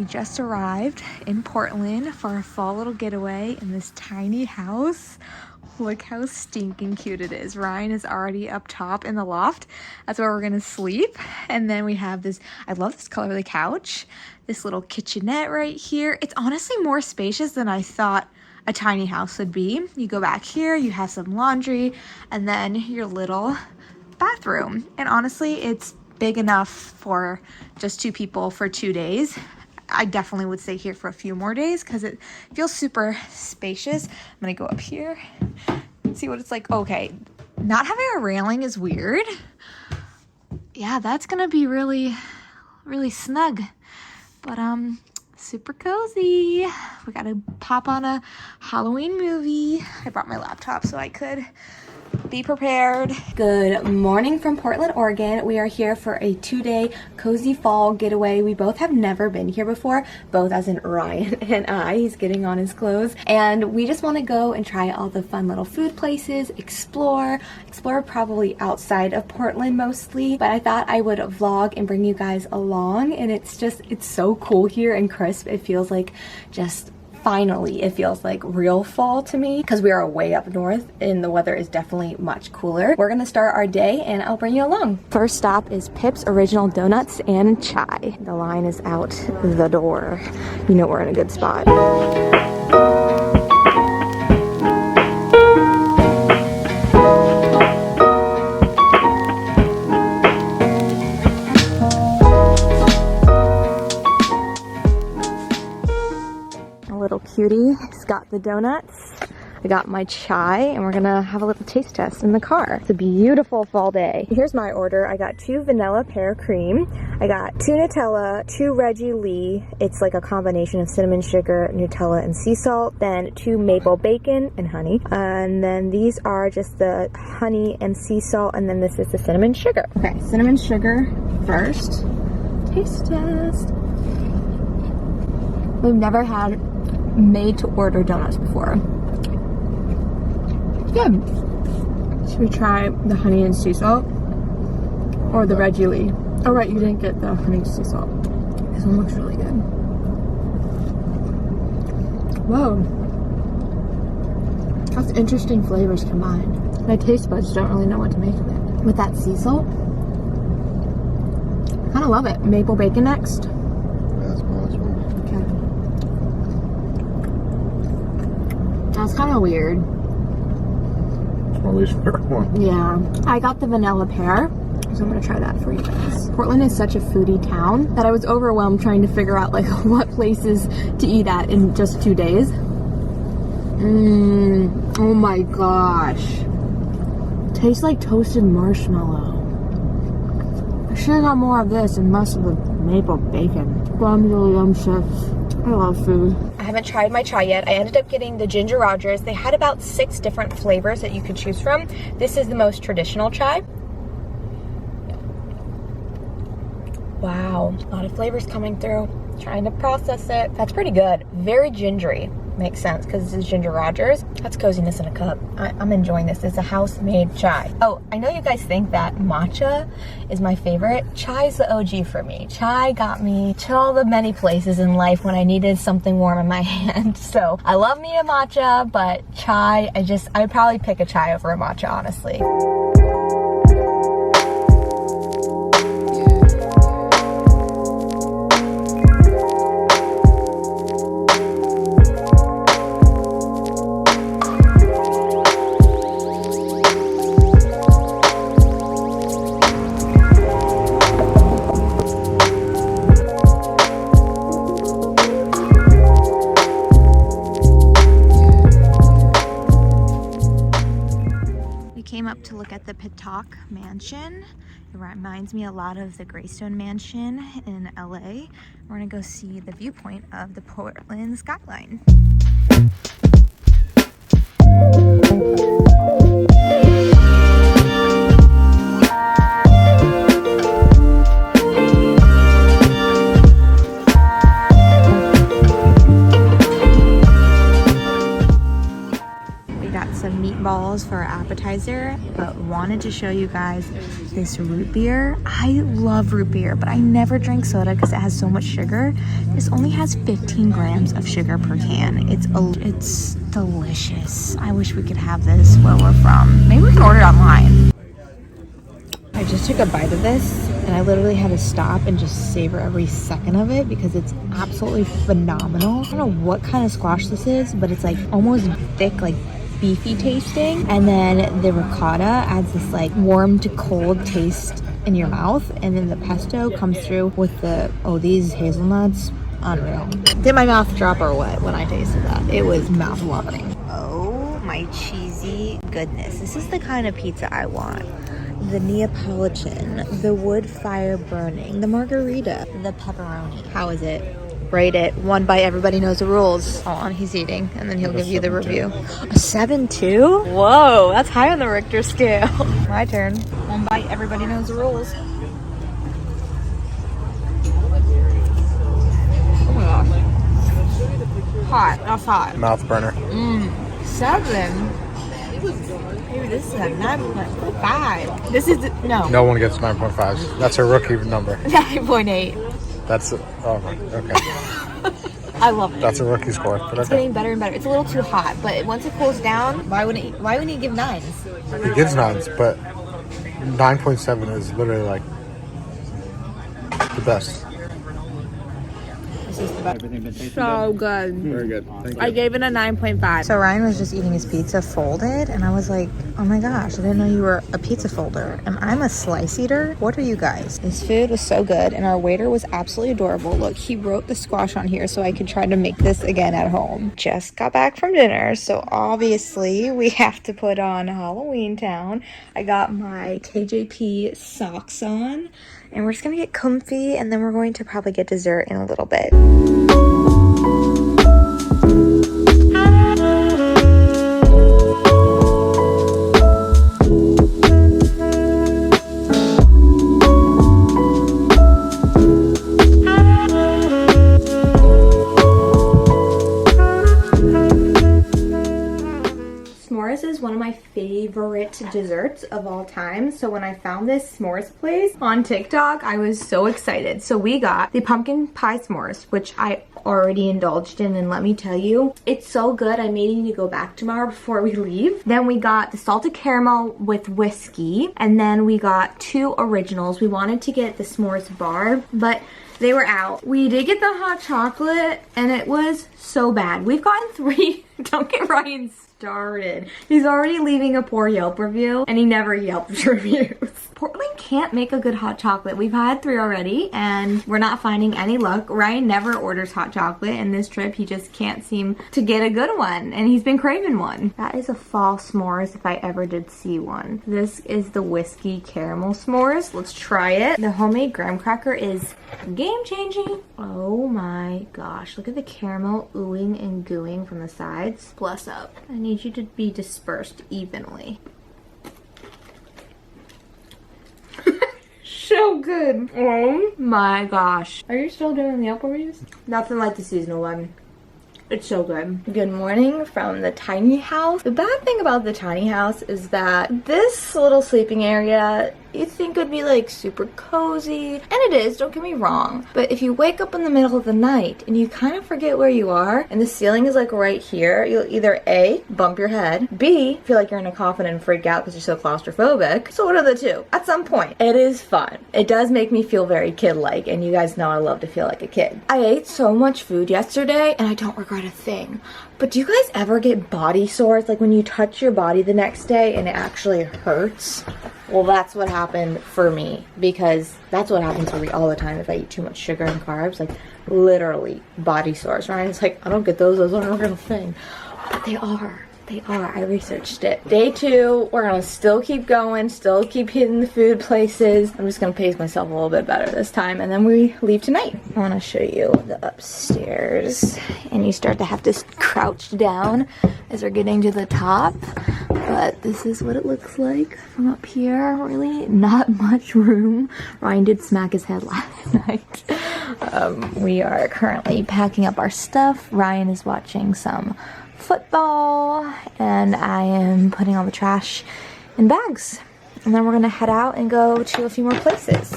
just arrived in Portland for our fall little getaway in this tiny house. Look how stinking cute it is. Ryan is already up top in the loft. That's where we're gonna sleep. And then we have this, I love this color of the couch, this little kitchenette right here. It's honestly more spacious than I thought a tiny house would be. You go back here, you have some laundry, and then your little bathroom. And honestly, it's big enough for just 2 people for 2 days. I definitely would stay here for a few more days because it feels super spacious. I'm gonna go up here and see what it's like. Okay, not having a railing is weird. Yeah, that's gonna be really snug, but super cozy. We gotta pop on a Halloween movie. I brought my laptop so I could be prepared. Good morning from Portland, Oregon. We are here for a 2-day cozy fall getaway. We both have never been here before, both as in Ryan and I. He's getting on his clothes. And we just want to go and try all the fun little food places, explore probably outside of Portland mostly. But I thought I would vlog and bring you guys along. And it's so cool here and crisp. It feels like finally, it feels like real fall to me because we are way up north and the weather is definitely much cooler. We're gonna start our day and I'll bring you along. First stop is Pip's Original Donuts and Chai. The line is out the door. You know we're in a good spot. Cutie has got the donuts. I got my chai and we're gonna have a little taste test in the car. It's a beautiful fall day. Here's my order. I got 2 vanilla pear cream. I got 2 Nutella, 2 Reggie Lee. It's like a combination of cinnamon sugar, Nutella, and sea salt. Then 2 maple bacon and honey. And then these are just the honey and sea salt. And then this is the cinnamon sugar. Okay, cinnamon sugar first. Taste test. We've never had made to order donuts before. Good. Should we try the honey and sea salt or the Reggie Lee? Oh right, you didn't get the honey and sea salt. This one looks really good. Whoa, that's interesting flavors combined. My taste buds don't really know what to make of it. With that sea salt, I kind of love it. Maple bacon next. That's possible. That's kind of weird. At least fair one. Yeah. I got the vanilla pear, so I'm gonna try that for you guys. Portland is such a foodie town that I was overwhelmed trying to figure out like what places to eat at in just 2 days. Oh my gosh. Tastes like toasted marshmallow. I should have got more of this and less of the maple bacon. But I'm really umptious. I love food. I haven't tried my chai yet. I ended up getting the Ginger Rogers. They had about 6 different flavors that you could choose from. This is the most traditional chai. Wow, a lot of flavors coming through. Trying to process it. That's pretty good. Very gingery. Makes sense because this is Ginger Rogers. That's coziness in a cup. I'm enjoying this. It's a house-made chai. Oh, I know you guys think that matcha is my favorite. Chai is the OG for me. Chai got me to all the many places in life when I needed something warm in my hand. So I love me a matcha, but chai, I'd probably pick a chai over a matcha, honestly. Up to look at the Pitak Mansion. It reminds me a lot of the Greystone Mansion in LA. We're gonna go see the viewpoint of the Portland skyline. We got some meatballs for our appetizer, but wanted to show you guys this root beer. I love root beer, but I never drink soda because it has so much sugar. This only has 15 grams of sugar per can. It's delicious. I wish we could have this where we're from. Maybe we can order it online. I just took a bite of this and I literally had to stop and just savor every second of it because it's absolutely phenomenal. I don't know what kind of squash this is, but it's like almost thick, like beefy tasting. And then the ricotta adds this like warm to cold taste in your mouth. And then the pesto comes through with these hazelnuts. Unreal. Did my mouth drop or what when I tasted that? It was mouth-watering. Oh my cheesy goodness. This is the kind of pizza I want. The Neapolitan, the wood fire burning, the margarita, the pepperoni. How is it? Rate it. 1 bite, everybody knows the rules. Hold on, he's eating, and then he'll give you the review. A 7.2? Whoa, that's high on the Richter scale. My turn. 1 bite, everybody knows the rules. Oh my gosh. Hot, that's hot. Mouth burner. 7. Maybe this is a 9.5. This is no. No one gets 9.5. That's a rookie number. 9.8. That's okay. I love it. That's a rookie score. But It's getting better and better. It's a little too hot, but once it cools down, why wouldn't he give 9s? He gives 9s, but 9.7 is literally like the best. So good. Very good. Thank you. I gave it a 9.5. So Ryan was just eating his pizza folded, and I was like, oh my gosh, I didn't know you were a pizza folder. And I'm a slice eater. What are you guys? This food was so good, and our waiter was absolutely adorable. Look, he wrote the squash on here so I could try to make this again at home. Just got back from dinner, so obviously we have to put on Halloween Town. I got my KJP socks on, and we're just gonna get comfy, and then we're going to probably get dessert in a little bit. S'mores is one of my favorite desserts of all time. So when I found this s'mores place on TikTok, I was so excited. So we got the pumpkin pie s'mores, which I already indulged in, and let me tell you, it's so good. I may need to go back tomorrow before we leave. Then we got the salted caramel with whiskey, and then we got 2 originals. We wanted to get the s'mores bar, but they were out. We did get the hot chocolate, and it was so bad. We've gotten 3. Don't get Ryan started. He's already leaving a poor Yelp review, and he never Yelps reviews. Portland can't make a good hot chocolate. We've had 3 already, and we're not finding any luck. Ryan never orders hot chocolate, and this trip he just can't seem to get a good one, and he's been craving one. That is a fall s'mores if I ever did see one. This is the whiskey caramel s'mores. Let's try it. The homemade graham cracker is game changing. Oh my gosh, look at the caramel oohing and gooing from the sides. Bless up. I need you to be dispersed evenly. So good. Oh my gosh. Are you still doing the Yelp reviews? Nothing like the seasonal one. It's so good. Good morning from the tiny house. The bad thing about the tiny house is that this little sleeping area, you think would be like super cozy, and it is, don't get me wrong, but if you wake up in the middle of the night and you kind of forget where you are and the ceiling is like right here, you'll either A, bump your head, B, feel like you're in a coffin and freak out because you're so claustrophobic. So what are the 2? At some point, it is fun. It does make me feel very kid-like, and you guys know I love to feel like a kid. I ate so much food yesterday and I don't regret a thing. But do you guys ever get body sores, like when you touch your body the next day and it actually hurts? Well, that's what happened for me, because that's what happens for me all the time if I eat too much sugar and carbs, like literally body sores. Ryan's like, I don't get those aren't a real thing. But they are. They are. I researched it. Day 2, we're gonna still keep going, still keep hitting the food places. I'm just gonna pace myself a little bit better this time, and then we leave tonight. I wanna show you the upstairs, and you start to have to crouch down as we're getting to the top. But this is what it looks like from up here. Really not much room. Ryan did smack his head last night. We are currently packing up our stuff. Ryan is watching some football, and I am putting all the trash in bags. and then we're gonna head out and go to a few more places.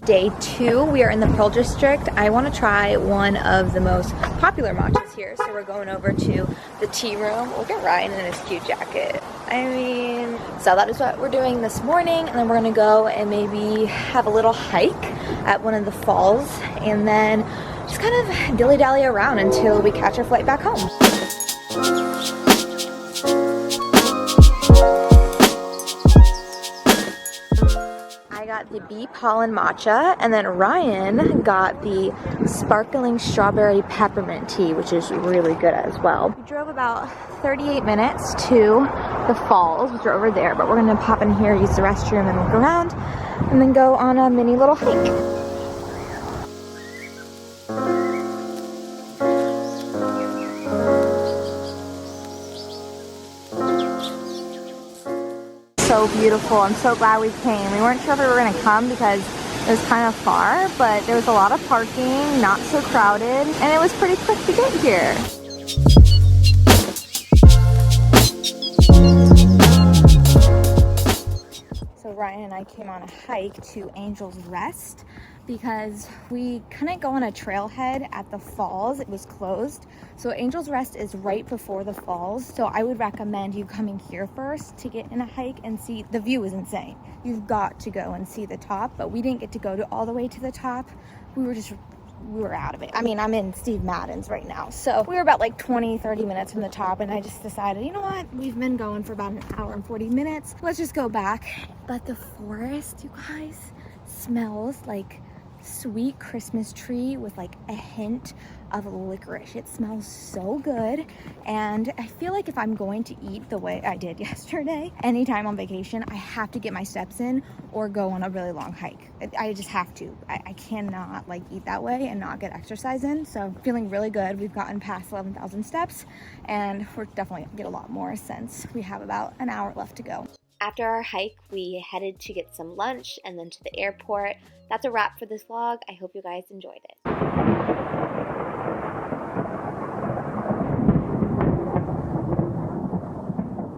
Day 2, we are in the Pearl District. I want to try one of the most popular matchas here, so we're going over to the tea room. Look at Ryan in his cute jacket. I mean, so that is what we're doing this morning, and then we're gonna go and maybe have a little hike at one of the falls, and then just kind of dilly-dally around until we catch our flight back home. I got the bee pollen matcha, and then Ryan got the sparkling strawberry peppermint tea, which is really good as well. We drove about 38 minutes to the falls, which are over there, but we're gonna pop in here, use the restroom, and look around, and then go on a mini little hike. So beautiful. I'm so glad we came. We weren't sure if we were going to come because it was kind of far, but there was a lot of parking, not so crowded, and it was pretty quick to get here. So Ryan and I came on a hike to Angel's Rest because we couldn't go on a trailhead at the falls. It was closed. So Angel's Rest is right before the falls. So I would recommend you coming here first to get in a hike and see. The view is insane. You've got to go and see the top, but we didn't get to go all the way to the top. We were out of it. I mean, I'm in Steve Madden's right now. So we were about like 20-30 minutes from the top, and I just decided, you know what? We've been going for about an hour and 40 minutes. Let's just go back. But the forest, you guys, smells like sweet Christmas tree with like a hint of licorice. It smells so good, and I feel like if I'm going to eat the way I did yesterday, anytime on vacation, I have to get my steps in or go on a really long hike. I just have to. I cannot like eat that way and not get exercise in. So feeling really good. We've gotten past 11,000 steps, and we're definitely gonna get a lot more since we have about an hour left to go. After our hike, we headed to get some lunch and then to the airport. That's a wrap for this vlog. I hope you guys enjoyed it.